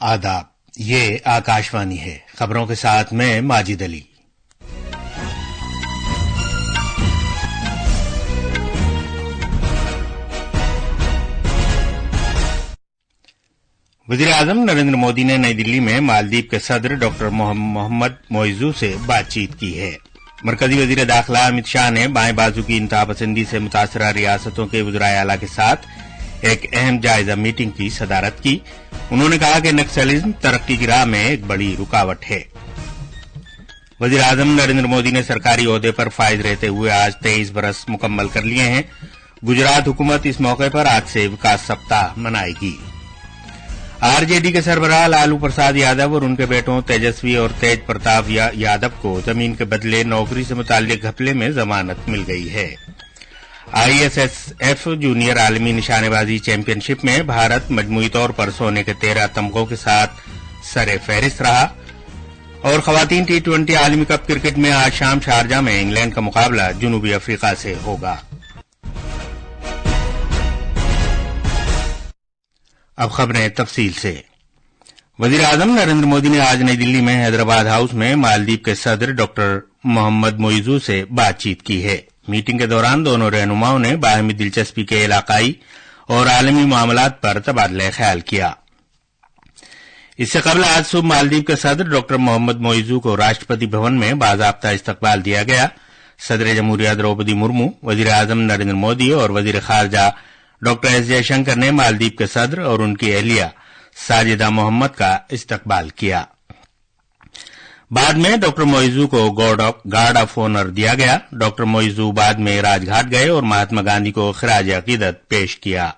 आदाब, ये आकाशवाणी है। खबरों के साथ मैं माजिद अली। वज़ीर-ए-आज़म नरेंद्र मोदी ने नई दिल्ली में मालदीव के सदर डॉक्टर मोहम्मद मोइज़ू से बातचीत की है। मरकजी वज़ीर दाखिला अमित शाह ने बाएं बाजू की इंतहापसंदी से मुतासरा रियासतों के वज़राए आला के साथ एक अहम जायजा मीटिंग की सदारत की। उन्होंने कहा कि नक्सलिज्म तरक्की की राह में एक बड़ी रुकावट है। वज़ीर-ए-आज़म नरेंद्र मोदी ने सरकारी ओहदे पर फाइज रहते हुए आज 23 बरस मुकम्मल कर लिए हैं। गुजरात हुकूमत इस मौके पर आज से विकास सप्ताह मनाएगी। आरजेडी के सरबराह लालू प्रसाद यादव और उनके बेटों तेजस्वी और तेज प्रताप यादव को जमीन के बदले नौकरी से मुताल्लिक घपले में जमानत मिल गई है। आईएसएसएफ जूनियर आलमी निशानेबाजी चैंपियनशिप में भारत मजमूई तौर पर सोने के 13 तमगों के साथ सरे फहरिस्त रहा। और खवातीन टी20 आलमी कप क्रिकेट में आज शाम शारजा में इंग्लैंड का मुकाबला जनूबी अफ्रीका से होगा। अब खबरें तफसील से। वज़ीर-ए-आज़म नरेंद्र मोदी ने आज नई दिल्ली में हैदराबाद हाउस में मालदीव के सदर डॉक्टर मोहम्मद मोइज़ू से बातचीत की है। मीटिंग के दौरान दोनों रहनुमाओं ने बाहमी दिलचस्पी के इलाकाई और आलमी मामलात पर तबादला ख्याल किया। इससे कबल आज सुबह मालदीव के सदर डॉक्टर मोहम्मद मोइज़ू को राष्ट्रपति भवन में बाज़ाब्ता इस्तकबाल दिया गया। सदर जमहूरिया द्रौपदी मुर्मू, वज़ीर-ए-आज़म नरेंद्र मोदी और वज़ीर ख़ारजा डॉक्टर एस जयशंकर ने मालदीव के सदर और उनकी अहलिया साजिदा मोहम्मद का इस्तकबाल किया। बाद में डॉक्टर मोइज़ू को गार्ड ऑफ ऑनर दिया गया। डॉक्टर मोइज़ू बाद में राजघाट गए और महात्मा गांधी को खिराज अकीदत पेश किया।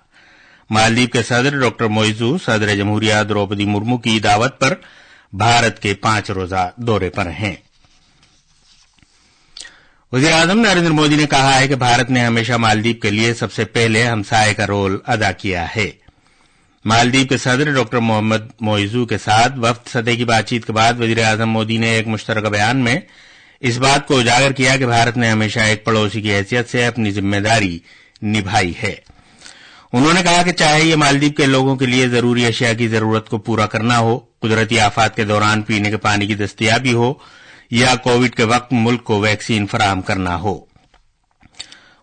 मालदीव के सदर डॉक्टर मोइज़ू सदर जमहूरिया द्रौपदी मुर्मू की दावत पर भारत के 5 रोजा दौरे पर हैं। वज़ीर-ए-आज़म नरेंद्र मोदी ने कहा है कि भारत ने हमेशा मालदीव के लिए सबसे पहले हमसाये का रोल अदा किया है। मालदीव के सदर डॉक्टर मोहम्मद मोइज़ू के साथ वफ्द सतह की बातचीत के बाद वज़ीर-ए-आज़म मोदी ने एक मुश्तरका बयान में इस बात को उजागर किया कि भारत ने हमेशा एक पड़ोसी की हैसियत से अपनी जिम्मेदारी निभाई है। उन्होंने कहा कि चाहे ये मालदीव के लोगों के लिए जरूरी अशिया की जरूरत को पूरा करना हो, कुदरती आफात के दौरान पीने के पानी की दस्तयाबी हो या कोविड के वक्त मुल्क को वैक्सीन फराहम करना हो।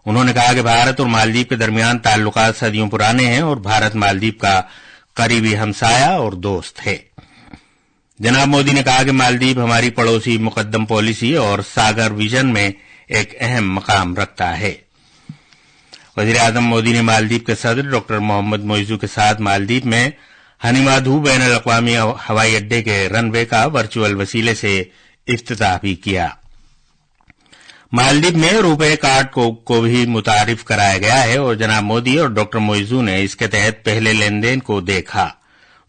उन्होंने कहा कि भारत और मालदीव के दरमियान ताल्लुकात सदियों पुराने हैं और भारत मालदीव का करीबी हमसाया और दोस्त है। जनाब मोदी ने कहा कि मालदीव हमारी पड़ोसी मुकद्दम पॉलिसी और सागर विजन में एक अहम मकाम रखता है। वज़ीर-ए-आज़म मोदी ने मालदीव के सदर डॉक्टर मोहम्मद मोइज़ू के साथ मालदीव में हनीमाधू बैन अल-अक़वामी हवाई अड्डे के रनवे का वर्चुअल वसीले से इफ्तिताह भी किया। मालदीव में रुपए कार्ड को भी मुतारिफ कराया गया है और जनाब मोदी और डॉक्टर मोइज़ू ने इसके तहत पहले लेन देन को देखा।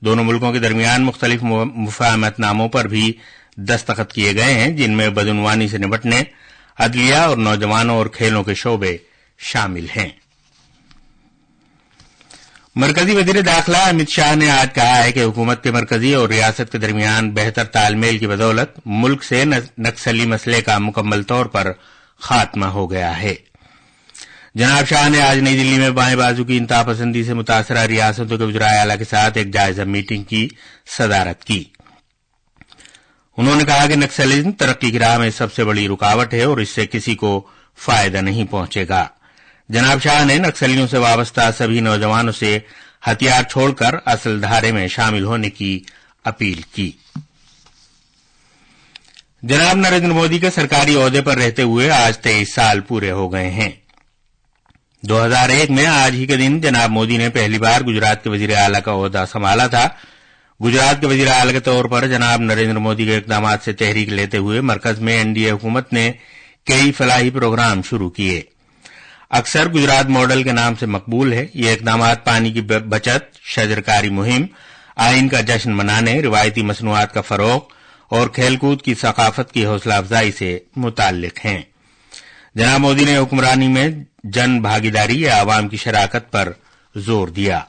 दोनों मुल्कों के दरमियान मुख्तलिफ मुफाहमतनामों पर भी दस्तखत किए गए हैं, जिनमें बदउनवानी से निपटने, अदलिया और नौजवानों और खेलों के शोबे शामिल हैं। मरकजी वज़ीर दाखिला अमित शाह ने आज कहा है कि हुकूमत के मरकजी और रियासत के दरमियान बेहतर तालमेल की बदौलत मुल्क से नक्सली मसले का मुकम्मल तौर पर खात्मा हो गया है। जनाब शाह ने आज नई दिल्ली में बाएं बाजू की इंतहापसंदी से मुतासरा रियासतों के वज़राए आला के साथ एक जायजा मीटिंग की सदारत की। उन्होंने कहा कि नक्सलिज्म तरक्की की राह में सबसे बड़ी रुकावट है और इससे किसी को फायदा नहीं पहुंचेगा। जनाब शाह ने नक्सलियों से वाबस्ता सभी नौजवानों से हथियार छोड़कर असल धारे में शामिल होने की अपील की। जनाब नरेंद्र मोदी के सरकारी ओहदे पर रहते हुए आज 23 साल पूरे हो गए हैं। 2001 में आज ही के दिन जनाब मोदी ने पहली बार गुजरात के वज़ीर आला का ओहदा संभाला था। गुजरात के वज़ीर आला के तौर पर जनाब नरेंद्र मोदी के इक़दामात से तहरीक लेते हुए मरकज में एनडीए हुकूमत ने कई फलाही प्रोग्राम शुरू किए। अक्सर गुजरात मॉडल के नाम से मकबूल है। ये इक़दामात पानी की बचत, शजरकारी मुहिम, आइन का जश्न मनाने, रिवायती मसनूआत का फरोग और खेलकूद की सकाफत की हौसला अफजाई से मुताल्लिक हैं। जनाब मोदी ने हुक्मरानी में जन भागीदारी या आवाम की शराकत पर जोर दिया।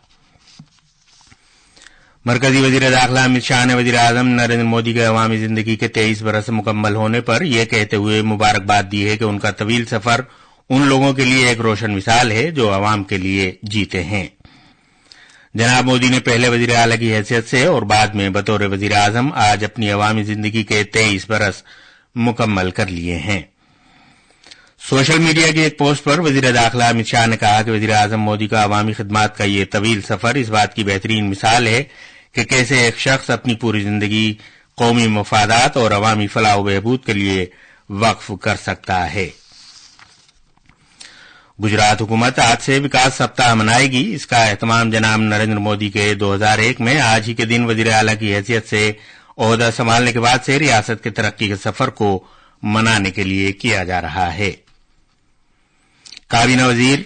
मरकजी वज़ीर दाखिला अमित शाह ने वज़ीर-ए-आज़म नरेंद्र मोदी के अवामी जिंदगी के 23 बरस मुकम्मल होने पर यह कहते हुए मुबारकबाद दी है कि उनका तवील सफर उन लोगों के लिए एक रोशन मिसाल है जो आवाम के लिए जीते हैं। जनाब मोदी ने पहले वजीर आला की हैसियत से और बाद में बतौर वजीर आजम आज अपनी अवामी जिंदगी के 23 बरस मुकम्मल कर लिए हैं। सोशल मीडिया की एक पोस्ट पर वजीर दाखिला अमित शाह ने कहा कि वजीर आजम मोदी का अवामी खिदमात का ये तवील सफर इस बात की बेहतरीन मिसाल है कि कैसे एक शख्स अपनी पूरी जिंदगी कौमी मफादात और अवामी फलाह व बहबूद के लिए वक्फ कर सकता है। गुजरात हुकूमत आज से विकास सप्ताह मनाएगी। इसका एहतमाम जनाब नरेंद्र मोदी के 2001 में आज ही के दिन वजीर आला की हैसियत से ओहदा संभालने के बाद से रियासत के तरक्की के सफर को मनाने के लिए किया जा रहा है। काबीना वजीर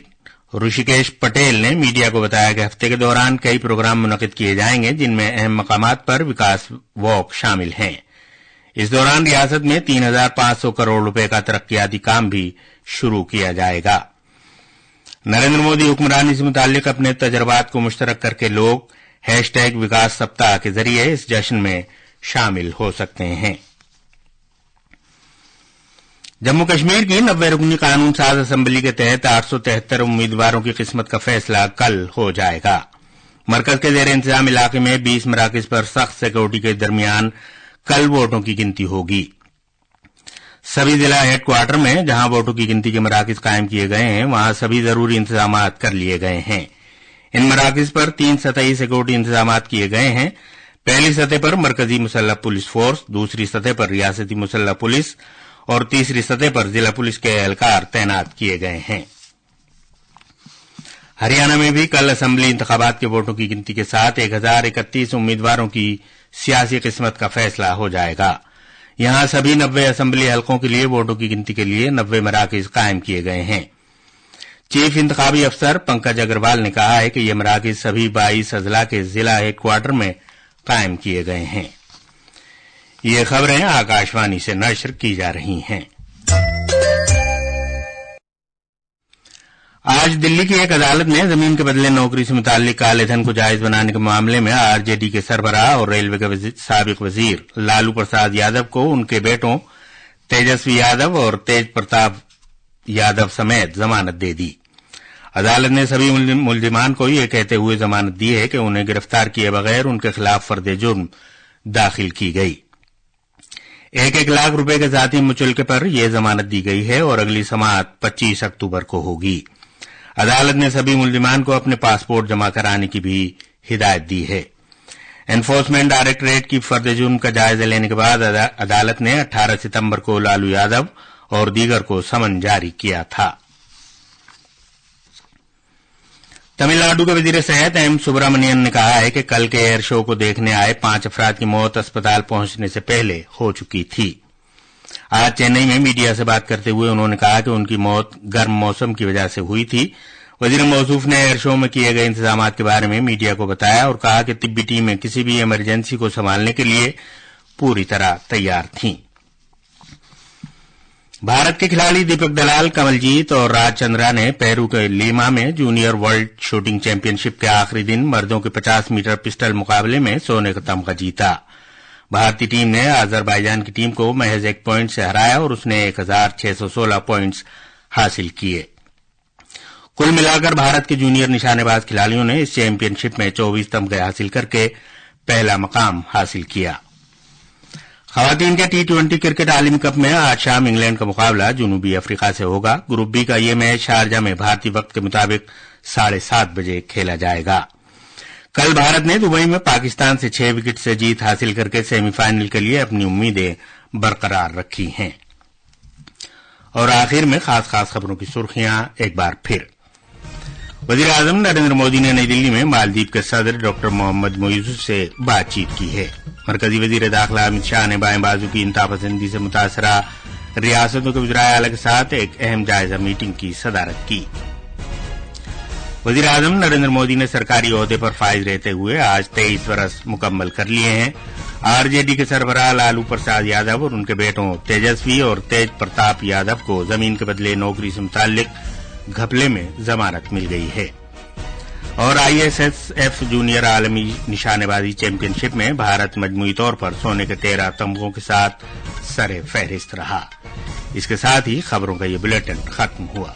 ऋषिकेश पटेल ने मीडिया को बताया कि हफ्ते के दौरान कई प्रोग्राम मुनक्किद किए जाएंगे जिनमें अहम मकामात पर विकास वॉक शामिल हैं। इस दौरान रियासत में 3,500 करोड़ रुपए का तरक्कियाती काम भी शुरू किया जाएगा। नरेंद्र मोदी हुक्मरानी से मुताल्लिक अपने तजर्बात को मुश्तरक करके लोग #विकास सप्ताह के जरिए इस जश्न में शामिल हो सकते हैं। जम्मू कश्मीर की 90 रुकनी कानून साज असेंबली के तहत 873 उम्मीदवारों की किस्मत का फैसला कल हो जाएगा। मरकज के जेर इंतजाम इलाके में 20 मराकज पर सख्त सिक्योरिटी के दरमियान कल वोटों की गिनती होगी। सभी जिला हेडक्वार्टर में जहां वोटों की गिनती के मराकज कायम किए गए हैं वहां सभी जरूरी इंतजाम कर लिए गए हैं। इन मराकज पर 3 सतही सिक्योरिटी इंतजाम किए गए हैं। पहली सतह पर मरकजी मुसल्लह पुलिस फोर्स, दूसरी सतह पर रियासती मुसल्लह पुलिस और तीसरी सतह पर जिला पुलिस के एहलकार तैनात किए गए हैं। हरियाणा में भी कल असेंबली इंतखाबात के वोटों की गिनती के साथ 1031 उम्मीदवारों की सियासी किस्मत का फैसला हो जाएगा। यहां सभी 90 असेंबली हलकों के लिए वोटों की गिनती के लिए 90 मराकज कायम किए गए हैं। चीफ इंतखाबी अफसर पंकज अग्रवाल ने कहा है कि ये मराकज सभी 22 अजला के जिला हेडक्वार्टर में कायम किए गए हैं। ये खबरें आकाशवाणी से नश्र की जा रही हैं। आज दिल्ली की एक अदालत ने जमीन के बदले नौकरी से मुताल्लिक काले धन को जायज बनाने के मामले में आरजेडी के सरबराह और रेलवे के साबिक वजीर लालू प्रसाद यादव को उनके बेटों तेजस्वी यादव और तेज प्रताप यादव समेत जमानत दे दी। अदालत ने सभी मुल्जिमान को यह कहते हुए जमानत दी है कि उन्हें गिरफ्तार किए बगैर उनके खिलाफ फर्द जुर्म दाखिल की गई। 1-1 लाख रुपए के जाती मुचलके पर यह जमानत दी गई है और अगली समाअत 25 अक्टूबर को होगी। अदालत ने सभी मुल्जिमान को अपने पासपोर्ट जमा कराने की भी हिदायत दी है। एनफोर्समेंट डायरेक्टरेट की फर्द जुर्म का जायजा लेने के बाद अदालत ने 18 सितंबर को लालू यादव और दीगर को समन जारी किया था। तमिलनाडु के वजीर सेहत एम सुब्रमण्यन ने कहा है कि कल के एयर शो को देखने आए 5 अफराद की मौत अस्पताल पहुंचने से पहले हो चुकी थी। आज चेन्नई में मीडिया से बात करते हुए उन्होंने कहा कि उनकी मौत गर्म मौसम की वजह से हुई थी। वजीर मौसूफ ने एयर शो में किए गए इंतजाम के बारे में मीडिया को बताया और कहा कि तिब्बी टीमें किसी भी इमरजेंसी को संभालने के लिए पूरी तरह तैयार थीं। भारत के खिलाड़ी दीपक दलाल, कमलजीत और राज चंद्रा ने पेरू के लीमा में जूनियर वर्ल्ड शूटिंग चैंपियनशिप के आखिरी दिन मर्दों के 50 मीटर पिस्टल मुकाबले में सोने का तमगा जीता। भारतीय टीम ने अजरबैजान की टीम को महज 1 पॉइंट से हराया और उसने 1616 पॉइंट्स हासिल किए। कुल मिलाकर भारत के जूनियर निशानेबाज खिलाड़ियों ने इस चैंपियनशिप में 24 तमगे हासिल करके पहला मकाम हासिल किया। खवातीन के T20 क्रिकेट आलमी कप में आज शाम इंग्लैंड का मुकाबला जनूबी अफ्रीका से होगा। ग्रुप बी का यह मैच शारजा में भारतीय वक्त के मुताबिक 7:30 बजे खेला जाएगा। कल भारत ने दुबई में पाकिस्तान से 6 विकेट से जीत हासिल करके सेमीफाइनल के लिए अपनी उम्मीदें बरकरार रखी हैं। और आखिर में खास खबरों की सुर्खियां एक बार फिर। वजीर आजम नरेंद्र मोदी ने नई दिल्ली में मालदीव के सदर डॉक्टर मोहम्मद मोइजू से बातचीत की है। मरकजी वजीर दाखिला अमित शाह ने बाएं बाजू की इंतहापसंदी से मुतासरा रियासतों के वज़ीराए आला के साथ एक अहम जायजा मीटिंग की सदारत की। वजीर आजम नरेंद्र मोदी ने सरकारी ओहदे पर फाइज रहते हुए आज 23 बरस मुकम्मल कर लिए हैं। आरजेडी के सरबराह लालू प्रसाद यादव और उनके बेटों तेजस्वी और तेज प्रताप यादव को जमीन के बदले नौकरी से मुताल्लिक घपले में जमानत मिल गई है। और ISSF जूनियर आलमी निशानेबाजी चैंपियनशिप में भारत मजमूई तौर पर सोने के 13 तमगों के साथ सरे फहरिस्त रहा। इसके साथ ही खबरों का ये बुलेटिन खत्म हुआ।